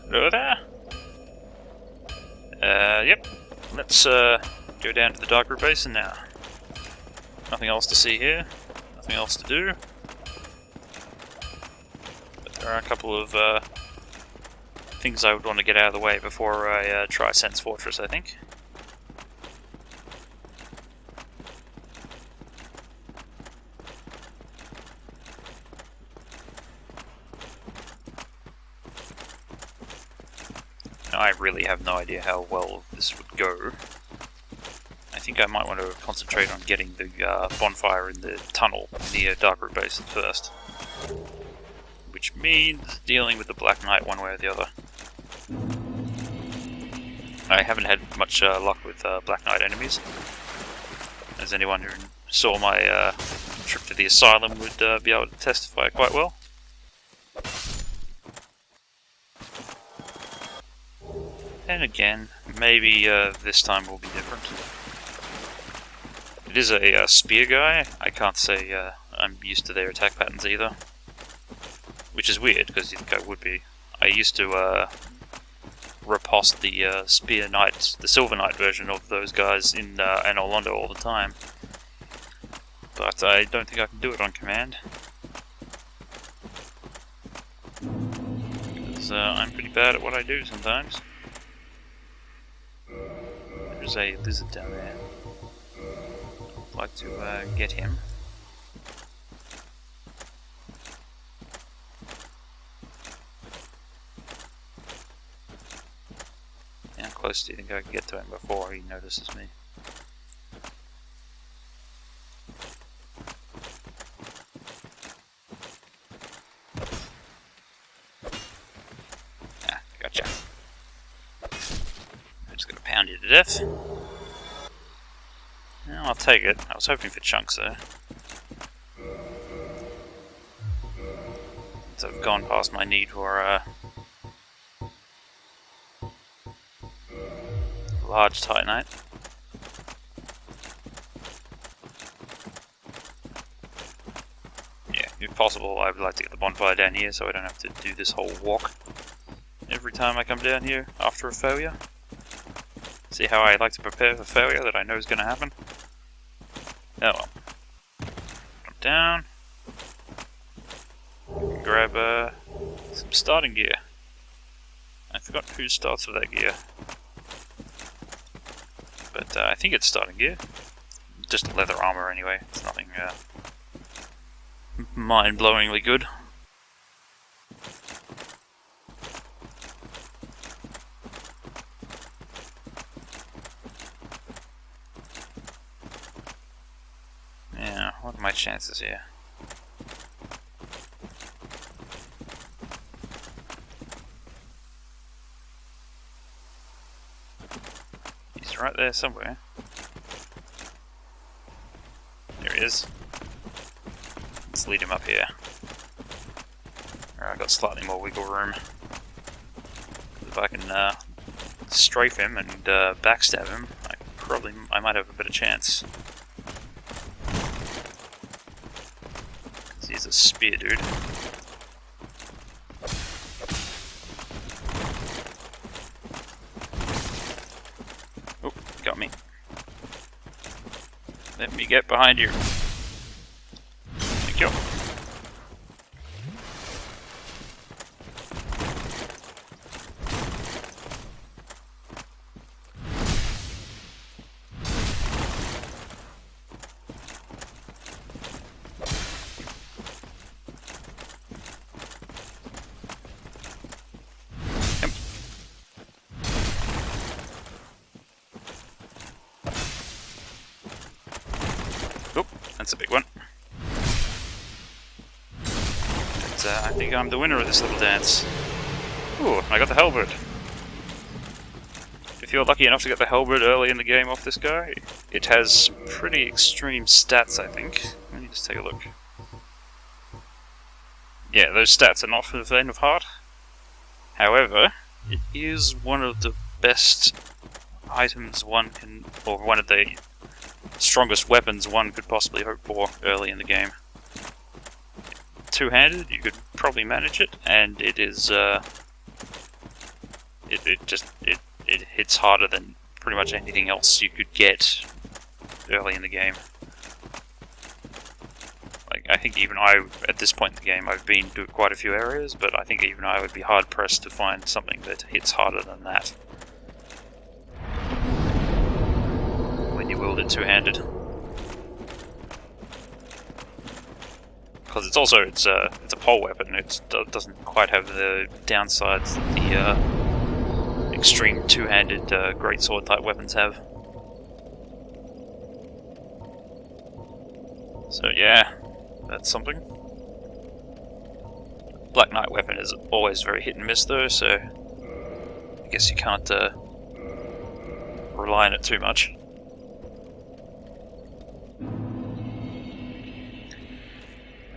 Hello there. Yep. Let's go down to the Darkroot Basin now. Nothing else to see here. Nothing else to do. But there are a couple of things I would want to get out of the way before I try Sens Fortress, I think. I really have no idea how well this would go. I think I might want to concentrate on getting the bonfire in the tunnel near Darkroot Basin first. Which means dealing with the Black Knight one way or the other. I haven't had much luck with Black Knight enemies. As anyone who saw my trip to the asylum would be able to testify quite well. And again, maybe this time will be different. It is a spear guy. I can't say I'm used to their attack patterns either. Which is weird, because you'd think I would be. I used to riposte the spear knight, the silver knight version of those guys in Orlando all the time. But I don't think I can do it on command. Because I'm pretty bad at what I do sometimes. There's a lizard down there. I'd like to get him. How close do you think I can get to him before he notices me? Ah, gotcha. I'm just gonna pound you to death. No, I'll take it. I was hoping for chunks though. So I've gone past my need for a large titanite. Yeah, if possible, I would like to get the bonfire down here so I don't have to do this whole walk every time I come down here after a failure. See how I like to prepare for failure that I know is going to happen? Oh well. Jump down. Grab some starting gear. I forgot who starts with that gear. But I think it's starting gear. Just leather armor anyway. It's nothing mind-blowingly good. Yeah, what are my chances here? He's right there somewhere. There he is. Let's lead him up here. I've got slightly more wiggle room. If I can strafe him and backstab him, I might have a better chance. He's a spear dude. Oh, got me. Let me get behind you. Thank you. Oop, that's a big one. But, I think I'm the winner of this little dance. Ooh, I got the halberd. If you're lucky enough to get the halberd early in the game off this guy, it has pretty extreme stats, I think. Let me just take a look. Yeah, those stats are not for the faint of heart. However, it is one of the best items one can, or one of the strongest weapons one could possibly hope for early in the game. Two-handed, you could probably manage it, and it is it hits harder than pretty much anything else you could get early in the game. Like, I think even I, at this point in the game, I've been to quite a few areas, but I think even I would be hard-pressed to find something that hits harder than that when you wield it two-handed. Because it's also, it's a pole weapon, it doesn't quite have the downsides that the extreme two-handed greatsword type weapons have. So yeah, that's something. Black Knight weapon is always very hit and miss though, so I guess you can't rely on it too much.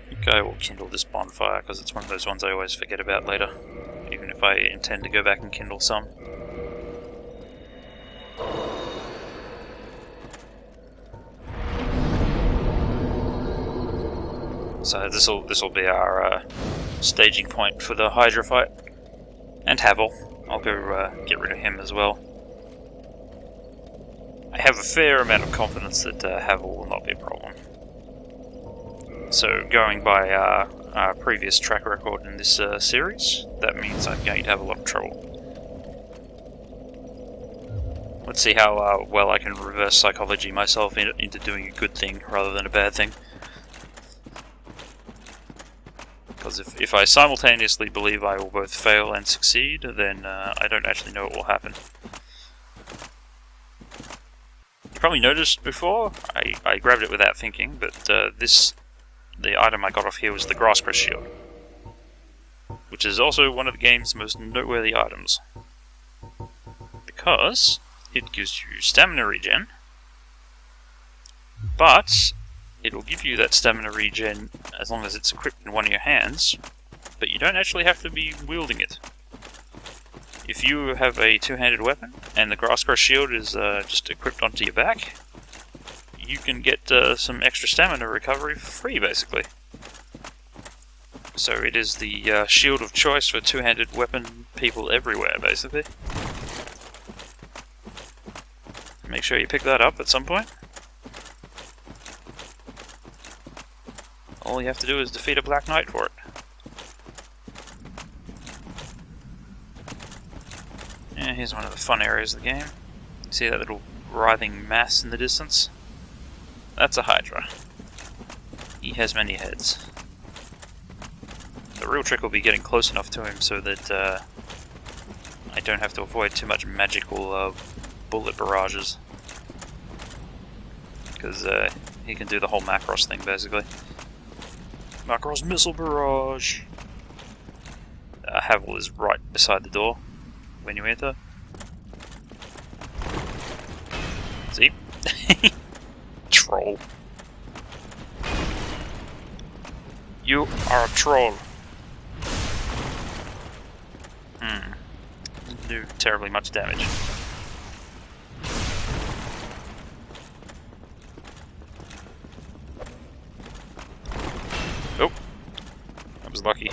I think I will kindle this bonfire because it's one of those ones I always forget about later, even if I intend to go back and kindle some. So this will be our staging point for the Hydra fight, and Havel. I'll go get rid of him as well. I have a fair amount of confidence that Havel will not be a problem. So going by our previous track record in this series, that means I'm going to have a lot of trouble. Let's see how well I can reverse psychology myself into doing a good thing rather than a bad thing. Because if I simultaneously believe I will both fail and succeed, then I don't actually know what will happen. You probably noticed before, I grabbed it without thinking, but the item I got off here was the Grasscrest Shield, which is also one of the game's most noteworthy items, because it gives you stamina regen, but it'll give you that stamina regen as long as it's equipped in one of your hands, but you don't actually have to be wielding it. If you have a two-handed weapon and the Grasscrest Shield is just equipped onto your back, you can get some extra stamina recovery for free, basically. So it is the shield of choice for two-handed weapon people everywhere, basically. Make sure you pick that up at some point. All you have to do is defeat a Black Knight for it. Yeah, here's one of the fun areas of the game. See that little writhing mass in the distance? That's a Hydra. He has many heads. The real trick will be getting close enough to him so that I don't have to avoid too much magical bullet barrages. Because he can do the whole Macross thing, basically. Macross Missile Barrage! Havel is right beside the door when you enter. See? Troll. You are a troll. Didn't do terribly much damage. Oh, that was lucky.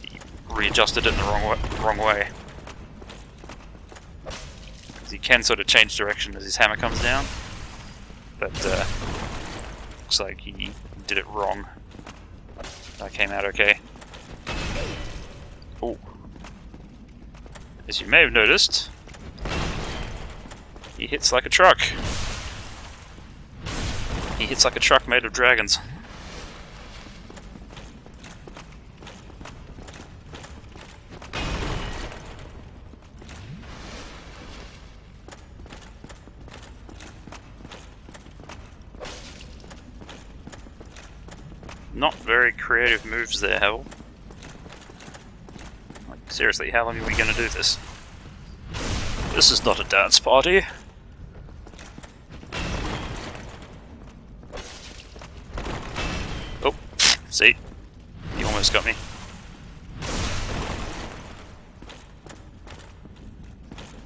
He readjusted it in the wrong way. Because he can sort of change direction as his hammer comes down, but looks like he did it wrong. That came out okay. Oh, as you may have noticed, he hits like a truck. He hits like a truck made of dragons. Not very creative moves there, Havel. Like, seriously, how long are we going to do this? This is not a dance party. Oh, see? He almost got me.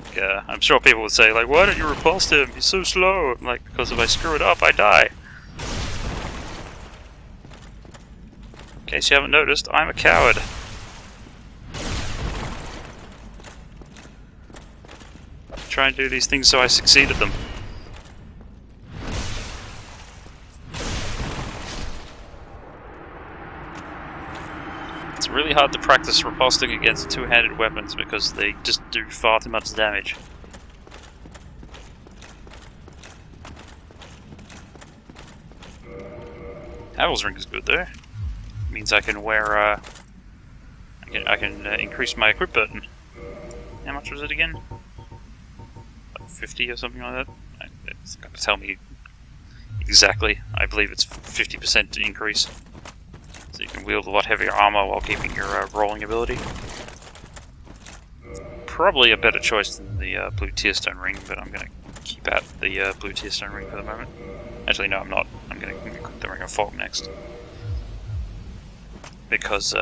Like, I'm sure people would say, like, why don't you repulse him? He's so slow. I'm like, because if I screw it up, I die. In case you haven't noticed, I'm a coward. try and do these things so I succeed at them. It's really hard to practice riposting against two-handed weapons because they just do far too much damage. Havels ring is good though. It means I can wear I can increase my equip burden. How much was it again? Like 50 or something like that? It's going to tell me exactly. I believe it's 50% increase. So you can wield a lot heavier armor while keeping your rolling ability. Probably a better choice than the blue tearstone ring, but I'm going to keep out the blue tearstone ring for the moment. Actually, no, I'm not. I'm going to equip the ring of fog next. Because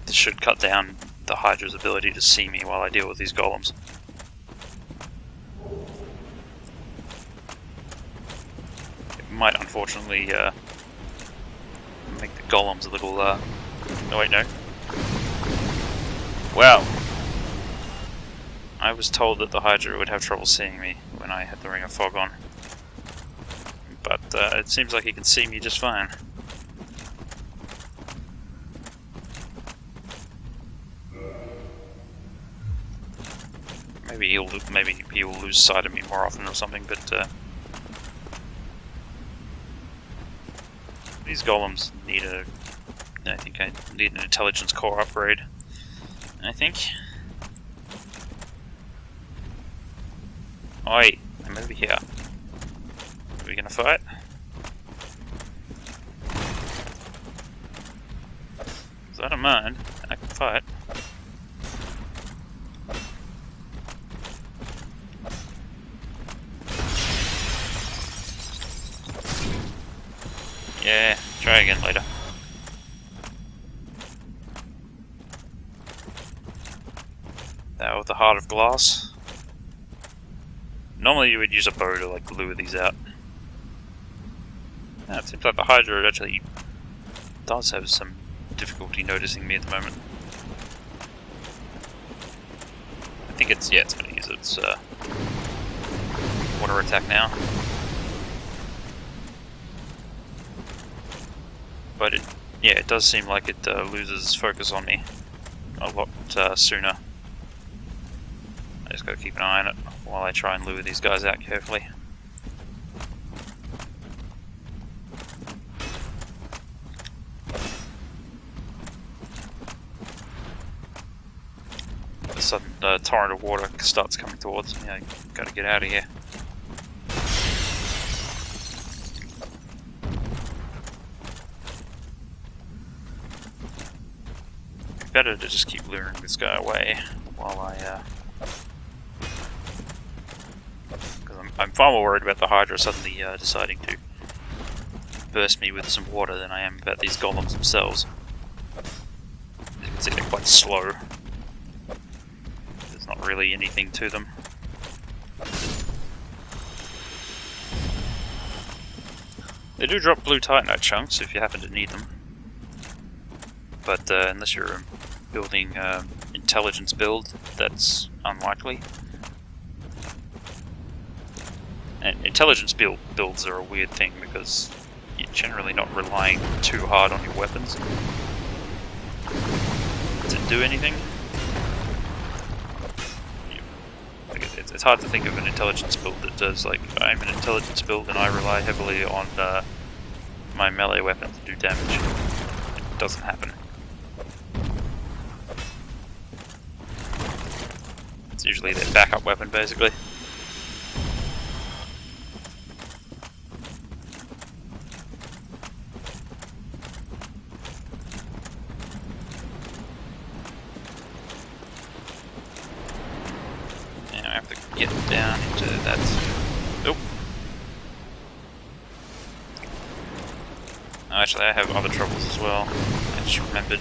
this should cut down the Hydra's ability to see me while I deal with these golems. It might unfortunately make the golems a little oh wait, no. Wow. I was told that the Hydra would have trouble seeing me when I had the ring of fog on. But it seems like he can see me just fine. Maybe he will lose sight of me more often or something, but these golems need I think I need an intelligence core upgrade. I think. Oi, I'm over here. Are we gonna fight? I don't mind. I can fight. Yeah, try again later. That with the Heart of Glass. Normally you would use a bow to like lure these out. Yeah, it seems like the Hydra actually does have some difficulty noticing me at the moment. I think it's going to use its water attack now. But it does seem like it loses focus on me a lot sooner. I just gotta keep an eye on it while I try and lure these guys out carefully. A sudden torrent of water starts coming towards me. I gotta get out of here. Better to just keep luring this guy away while I because I'm far more worried about the Hydra suddenly deciding to burst me with some water than I am about these golems themselves. As you can see, they're quite slow. There's not really anything to them. They do drop blue titanite chunks if you happen to need them. But unless you're building intelligence build, that's unlikely. And intelligence builds are a weird thing because you're generally not relying too hard on your weapons to do anything. It's hard to think of an intelligence build that does, like, I'm an intelligence build and I rely heavily on my melee weapon to do damage. It doesn't happen. It's usually their backup weapon, basically. And I have to get down into that. Nope. Oh, actually, I have other troubles as well. I just remembered.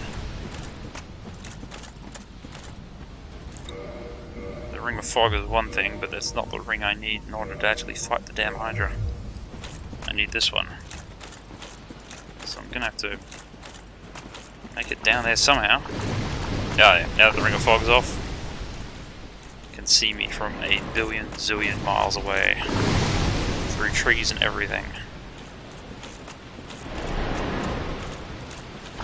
The ring of fog is one thing, but that's not the ring I need in order to actually fight the damn Hydra. I need this one. So I'm gonna have to make it down there somehow. Yeah, now that the ring of fog is off, I can see me from a billion zillion miles away, through trees and everything. I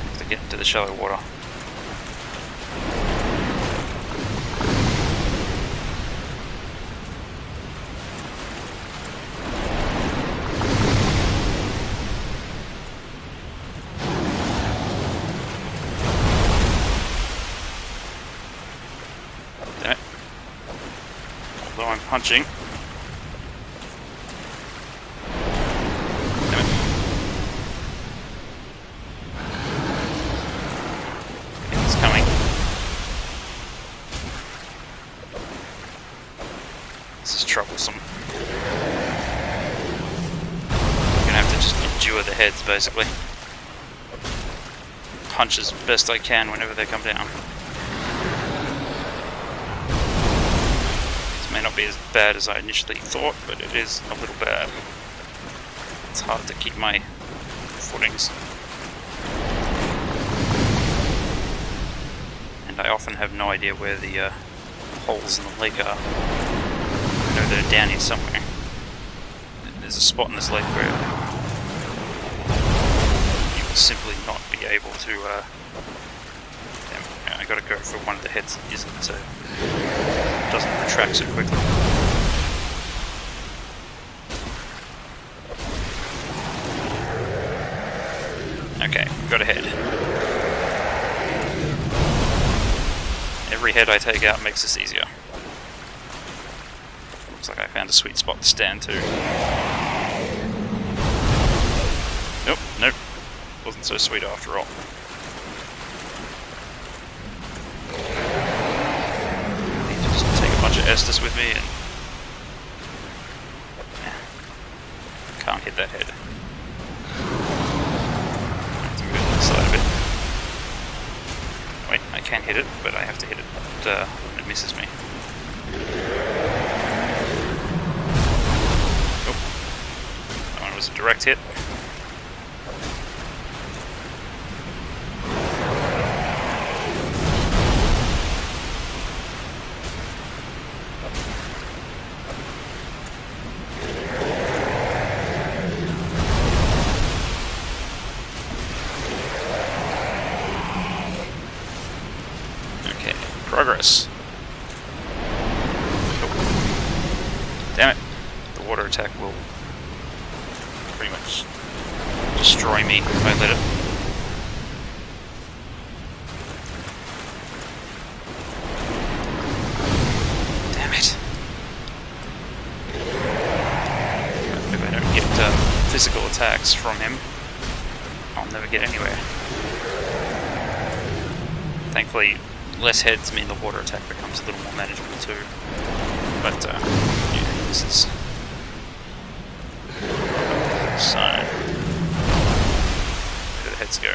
have to get into the shallow water. I'm punching. Damn it. It's coming. This is troublesome. I'm gonna have to just endure the heads, basically. Punch as best I can whenever they come down. May not be as bad as I initially thought, but it is a little bad. It's hard to keep my footings. And I often have no idea where the holes in the lake are. I know they're down here somewhere. There's a spot in this lake where you will simply not be able to... Damn, I gotta go for one of the heads that isn't... doesn't retract so quickly. Okay, got a head. Every head I take out makes this easier. Looks like I found a sweet spot to stand to. Nope. Wasn't so sweet after all. Bunch of Estus with me, and can't hit that head. I have to move to the side of it. Wait, I can hit it, but I have to hit it when it misses me. Oh, that one was a direct hit. Progress. Oh. Damn it. The water attack will pretty much destroy me if I let it. Damn it. If I don't get physical attacks from him, I'll never get anywhere. Thankfully, less heads mean the water attack becomes a little more manageable too. But, yeah, this is... So... Where do the heads go?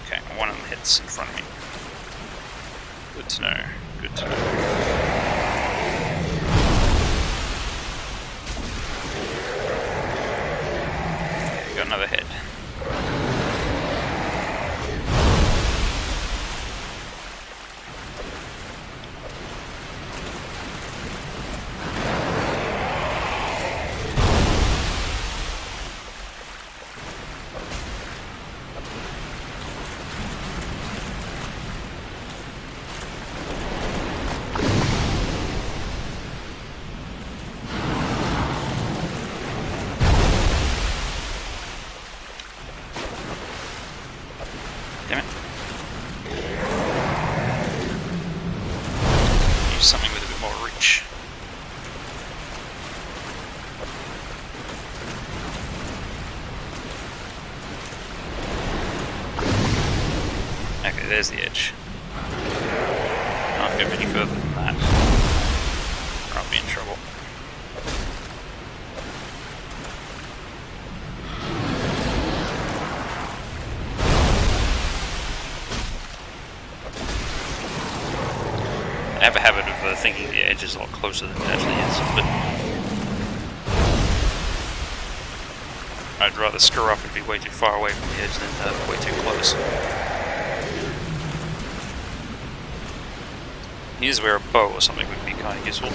Okay, one of them heads in front of me. Good to know. Good to know. Okay, got another head. Damn it. Use something with a bit more reach. Okay, there's the edge. Can't go any further than that, or I'll be in trouble. I have a habit of thinking the edge is a lot closer than it actually is, but I'd rather screw up and be way too far away from the edge than way too close. Here's where a bow or something would be kind of useful.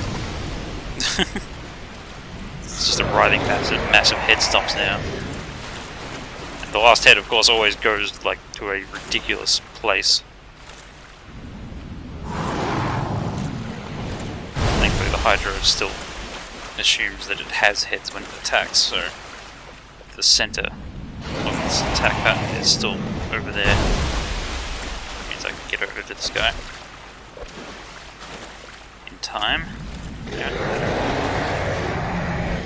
It's just a writhing massive head stops now. And the last head, of course, always goes like to a ridiculous place. Thankfully, the Hydra still assumes that it has heads when it attacks, so the center of its attack pattern is still over there. That means I can get over to this guy in time. Yeah.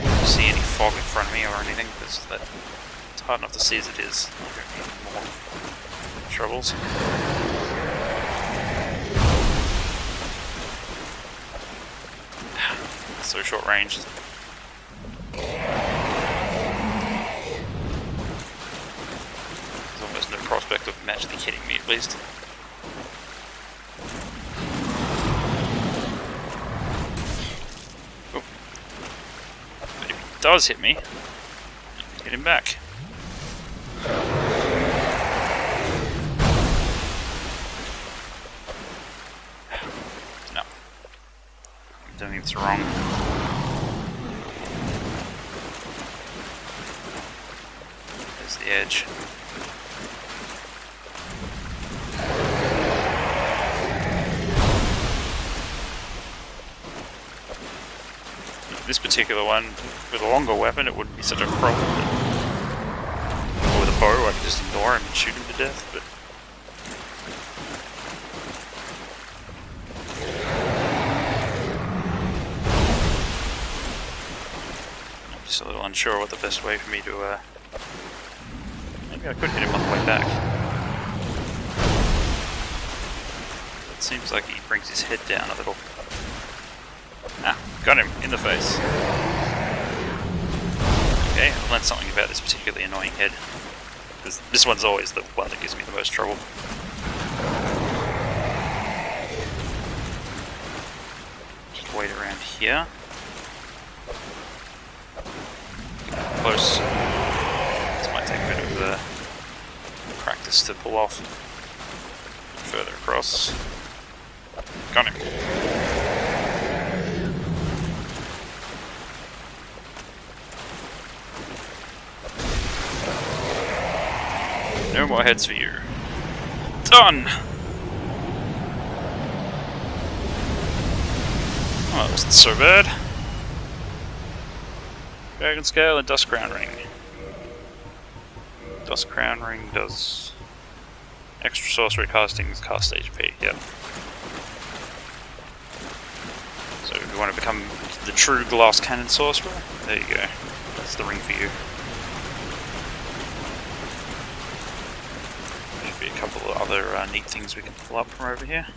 Don't see any fog in front of me or anything, because it's hard enough to see as it is. I don't need more troubles. So short range. There's almost no prospect of him actually hitting me, at least. Oh. But if he does hit me, get him back. No. I'm doing this wrong. The edge. This particular one, with a longer weapon, it wouldn't be such a problem. But with a bow, I could just ignore him and shoot him to death. But I'm just a little unsure what the best way for me to. Maybe I could hit him on the way back. It seems like he brings his head down a little. Ah, got him in the face. Okay, I've learned something about this particularly annoying head. Because this one's always the one that gives me the most trouble. Just wait around here. Get close. Might take a bit of practice to pull off further across. Got him. No more heads for you. Done! Oh, that wasn't so bad. Dragon Scale and Dust Crown Ring. Dust Crown Ring does extra sorcery castings, cast HP, yep. So if you want to become the true glass cannon sorcerer, there you go. That's the ring for you. Should be a couple of other neat things we can pull up from over here.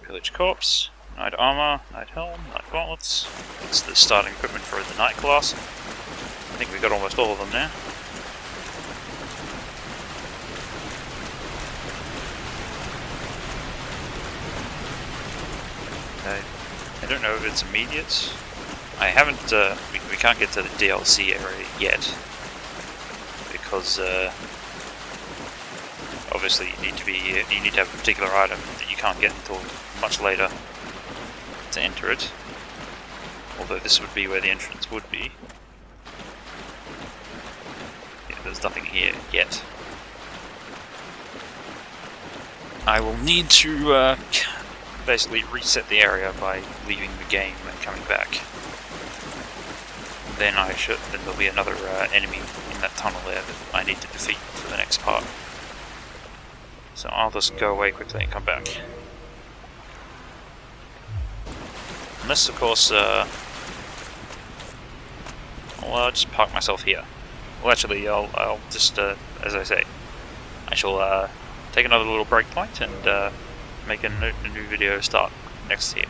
Pillage Corpse. Knight Armor, Knight Helm, Knight Gauntlets. It's the starting equipment for the Knight class. I think we've got almost all of them now. I don't know if it's immediate. I haven't, we can't get to the DLC area yet. Because, obviously you need to have a particular item that you can't get until much later to enter it, although this would be where the entrance would be. Yeah, there's nothing here yet. I will need to basically reset the area by leaving the game and coming back. Then then there'll be another enemy in that tunnel there that I need to defeat for the next part. So I'll just go away quickly and come back. Unless, of course, well, I'll just park myself here. Well, actually, I'll just, as I say, I shall take another little break point and make a new video start next here.